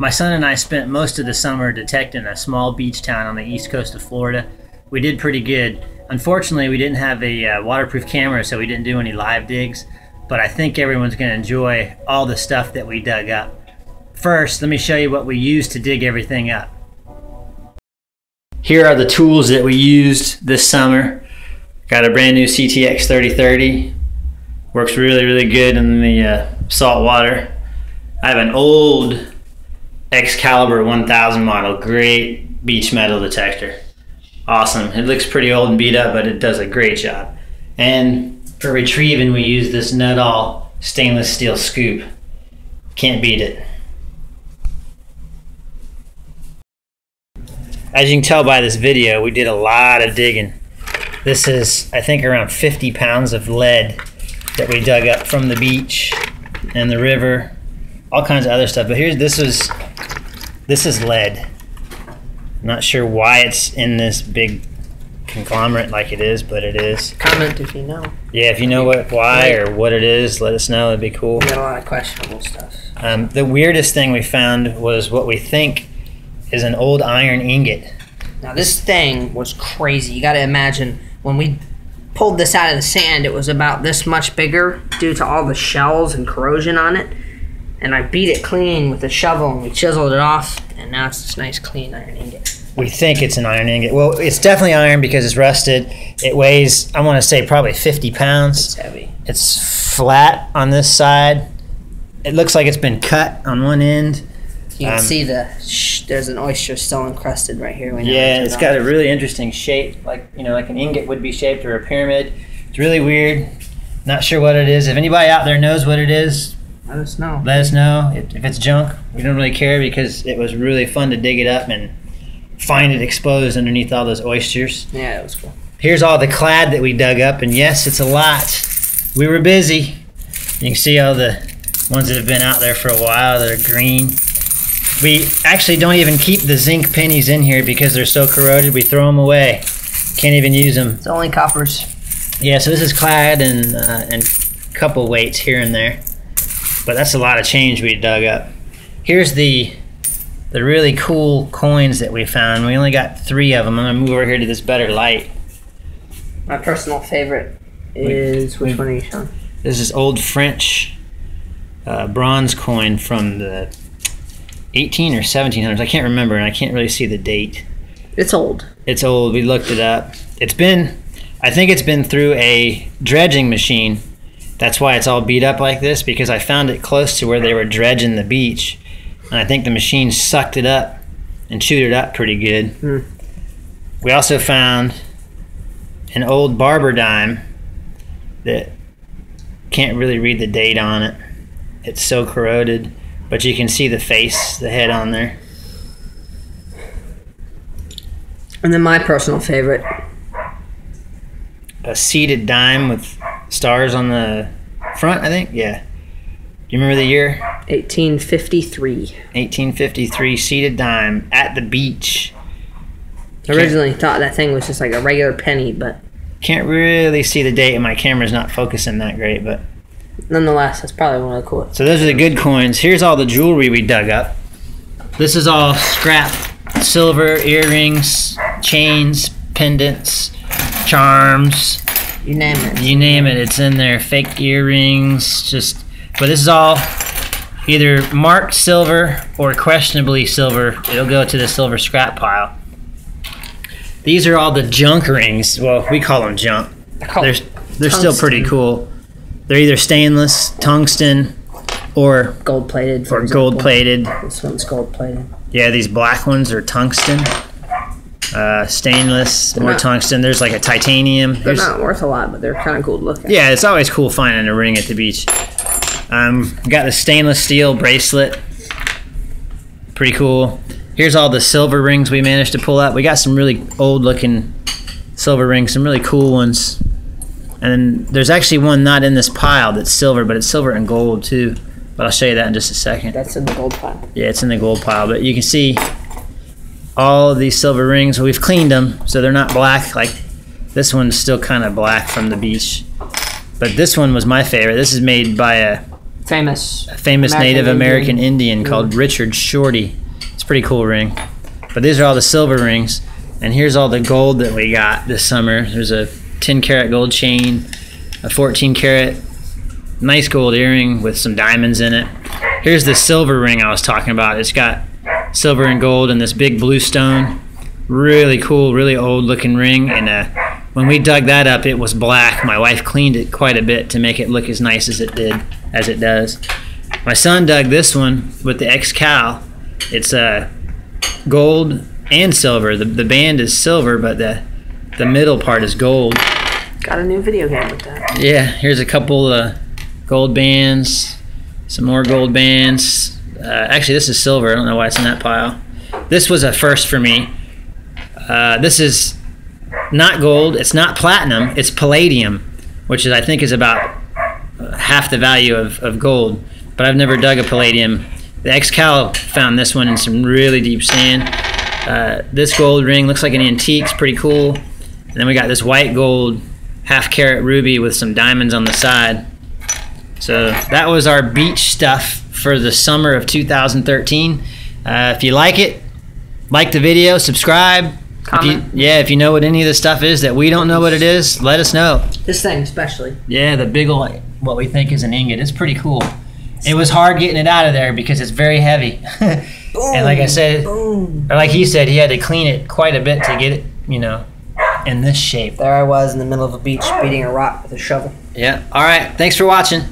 My son and I spent most of the summer detecting a small beach town on the east coast of Florida. We did pretty good. Unfortunately, we didn't have a waterproof camera, so we didn't do any live digs, but I think everyone's going to enjoy all the stuff that we dug up. First, let me show you what we used to dig everything up. Here are the tools that we used this summer. Got a brand new CTX 3030. Works really, really good in the salt water. I have an old Excalibur 1000 model, great beach metal detector. Awesome. It looks pretty old and beat up, but it does a great job. And for retrieving, we use this Nuttall stainless steel scoop. Can't beat it. As you can tell by this video, we did a lot of digging. This is, I think, around 50 pounds of lead that we dug up from the beach and the river, all kinds of other stuff. But this is lead. I'm not sure why it's in this big conglomerate like it is, but it is. Comment if you know. Yeah, if you know why or what it is, let us know. That'd be cool. We got a lot of questionable stuff. The weirdest thing we found was what we think is an old iron ingot. Now this thing was crazy. You got to imagine when we pulled this out of the sand, it was about this much bigger due to all the shells and corrosion on it. And I beat it clean with a shovel and we chiseled it off, and now it's this nice clean iron ingot. We think it's an iron ingot. Well, it's definitely iron because it's rusted. It weighs, I want to say, probably 50 pounds. It's heavy. It's flat on this side. It looks like it's been cut on one end. You can see there's an oyster still encrusted right here. Yeah, it's got a really interesting shape, like like an ingot would be shaped, or a pyramid. It's really weird. Not sure what it is. If anybody out there knows what it is, let us know. Let us know. If it's junk, we don't really care because it was really fun to dig it up and find it exposed underneath all those oysters. Yeah, it was cool. Here's all the clad that we dug up, and yes, it's a lot. We were busy. You can see all the ones that have been out there for a while that are green. We actually don't even keep the zinc pennies in here because they're so corroded. We throw them away. Can't even use them. It's only coppers. Yeah, so this is clad and a couple weights here and there. But that's a lot of change we dug up. Here's the really cool coins that we found. We only got 3 of them. I'm gonna move over here to this better light. My personal favorite is, which one are you showing? This is old French bronze coin from the 18 or 1700s. I can't remember, and I can't really see the date. It's old. It's old. We looked it up. I think it's been through a dredging machine. That's why it's all beat up like this, because I found it close to where they were dredging the beach, and I think the machine sucked it up and chewed it up pretty good. We also found an old Barber Dime that can't really read the date on it. It's so corroded. But you can see the face, the head on there. And then my personal favorite. A seated dime with stars on the front, I think. Yeah. You remember the year? 1853. 1853 seated dime at the beach. Originally thought that thing was just like a regular penny, but can't really see the date, and my camera's not focusing that great, but nonetheless, that's probably one of the coolest. So those are the good coins. Here's all the jewelry we dug up. This is all scrap silver, earrings, chains, pendants, charms. You name it. You name it, it's in there. Fake earrings, but this is all either marked silver or questionably silver. It'll go to the silver scrap pile. These are all the junk rings. Well, we call them junk. They're still pretty cool. They're either stainless, tungsten, or gold-plated. Gold-plated. This one's gold-plated. Yeah, these black ones are tungsten. Stainless, more tungsten. There's like a titanium. They're not worth a lot, but they're kind of cool to look at. Yeah, it's always cool finding a ring at the beach. Got the stainless steel bracelet. Pretty cool. Here's all the silver rings we managed to pull up. We got some really old-looking silver rings, some really cool ones. And there's actually one not in this pile that's silver, but it's silver and gold too. But I'll show you that in just a second. That's in the gold pile. Yeah, it's in the gold pile. But you can see all of these silver rings. We've cleaned them, so they're not black. Like this one's still kind of black from the beach. But this one was my favorite. This is made by a famous Native American Indian called Richard Shorty. It's a pretty cool ring. But these are all the silver rings. And here's all the gold that we got this summer. There's a 10 karat gold chain, a 14 karat nice gold earring with some diamonds in it. Here's the silver ring I was talking about. It's got silver and gold and this big blue stone. Really cool, really old looking ring. And when we dug that up, it was black. My wife cleaned it quite a bit to make it look as nice as it does. My son dug this one with the Excal. It's gold and silver. The band is silver, but the middle part is gold. Got a new video game with that. Yeah, here's a couple gold bands, some more gold bands. Actually, this is silver. I don't know why it's in that pile. This was a first for me. This is not gold. It's not platinum. It's palladium, which I think is about half the value of gold. But I've never dug a palladium. The Excal found this one in some really deep sand. This gold ring looks like an antique. It's pretty cool. And then we got this white gold half carat ruby with some diamonds on the side. So that was our beach stuff for the summer of 2013. If you like it, like the video, subscribe. Comment. If you know what any of this stuff is that we don't know what it is, let us know. This thing especially. Yeah, the big old, what we think is an ingot. It's pretty cool. It was hard getting it out of there because it's very heavy. Boom, and like I said, boom. or like he said, he had to clean it quite a bit to get it, in this shape. There I was in the middle of a beach beating a rock with a shovel. Yeah. All right. Thanks for watching.